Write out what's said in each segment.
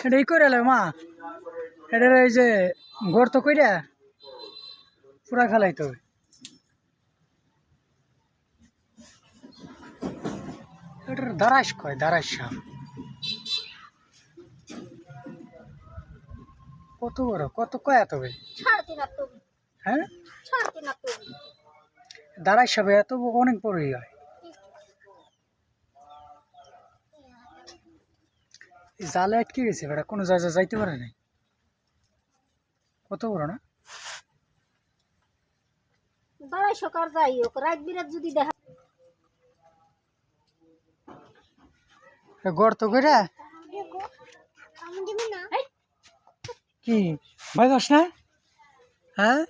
এটাই করে এলো মা, এটার এই যে গর্ত কইরা পুরা ফেলাইতে হবে। এটার দারাস কয়, দারাস সাপ। কত বড়, কত কয়া তবে? হ্যাঁ, দারাস সাপে এত অনেক বড়ই হয়। জালে আটকে গেছে বেটা, কোনো জায়গায় যাইতে পারে নাই। কত বড় না? দাঁড়াই সকাল যাই হোক, রাত বিরাত যদি দেখা গর্ত কইরা কি ভয় পাস না? হ্যাঁ,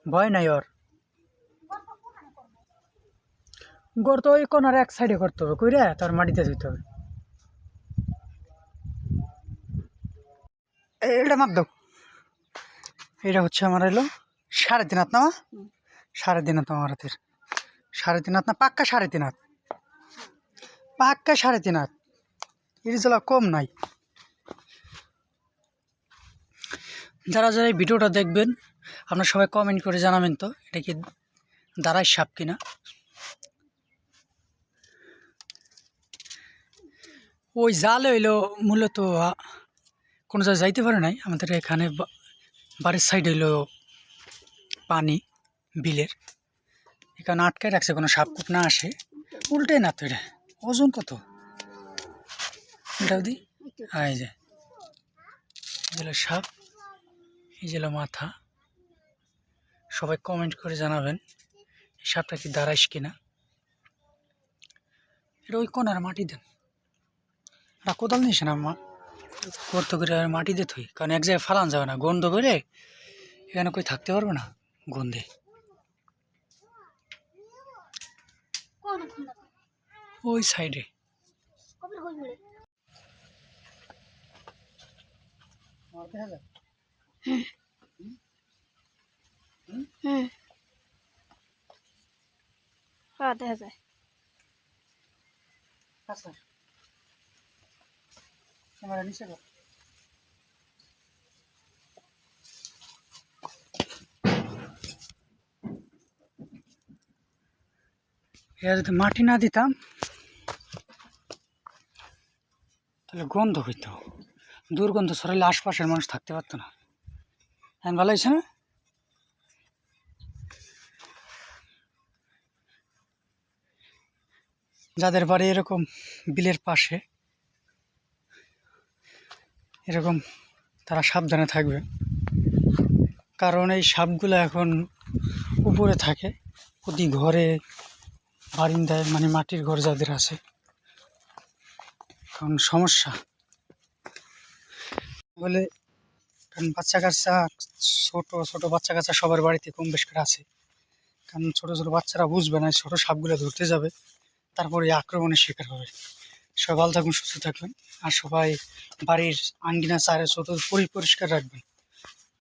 ভয় নাই ওর। গর্ত ওই কোনার এক সাইডে করতে হবে, কইরা তার মাটিতে দিতে হবে। এটা মাপ দাও। এটা হচ্ছে আমার এলো 3.5 হাত না? 3.5 হাত আমার হাতের। 3.5 হাত না, পাক্কা 3.5 হাত, পাক্কা 3.5 হাত। এর জেলা কম নাই। যারা যারা এই ভিডিওটা দেখবেন আপনারা সবাই কমেন্ট করে জানাবেন তো এটা কি দাঁড়ায় সাপ কিনা। ওই জাল হইলো মূলত কোনো জায়গায় যাইতে পারে নাই। আমাদের এখানে বাড়ির সাইড হইলো পানি, বিলের, এখানে আটকায় রাখছে কোনো সাপ কুপ না আসে। উল্টে না তো, এটা ওজন কত এটাও দি। এই যে সাপ, এই যে মাথা। সবাই কমেন্ট করে জানাবেন এই সাপটা কি দাঁড়াইস কিনা। এটা ওই কোনার মাটি দেন, এটা কোদাল নিস না মা, গর্ত করে মাটি দিয়ে থই, কারণ এক জায়গায় ফালান যাবে না, গন্ধ করে এখানে কই থাকতে পারবে না গন্ধে। ওই সাইডে দেখা যায়। ক্যামেরা নিচে কর। এরা যদি মাটি না দিতাম তাহলে গন্ধ হইতো, দুর্গন্ধ ছড়াইলে আশপাশের মানুষ থাকতে পারতো না। হ্যাঁ, ভালো হয়েছে না? যাদের বাড়ি এরকম বিলের পাশে, এরকম তারা সাবধানে থাকবে, কারণ এই সাপগুলো এখন উপরে থাকে, প্রতি ঘরে বারিন্দায়, মানে মাটির ঘর যাদের আছে, কারণ সমস্যা বলে। কারণ বাচ্চা কাচ্চা, ছোট ছোট বাচ্চা কাচ্চা সবার বাড়িতে কম বেশ করে আছে, কারণ ছোট ছোট বাচ্চারা বুঝবে না, ছোট সাপগুলো ধরতে যাবে, তারপরে আক্রমণের শিকার হবে। সবাই ভালো থাকুন, সুস্থ থাকবেন, আর সবাই বাড়ির আঙ্গিনা চারে চতুর্দিকে পরিষ্কার রাখবেন।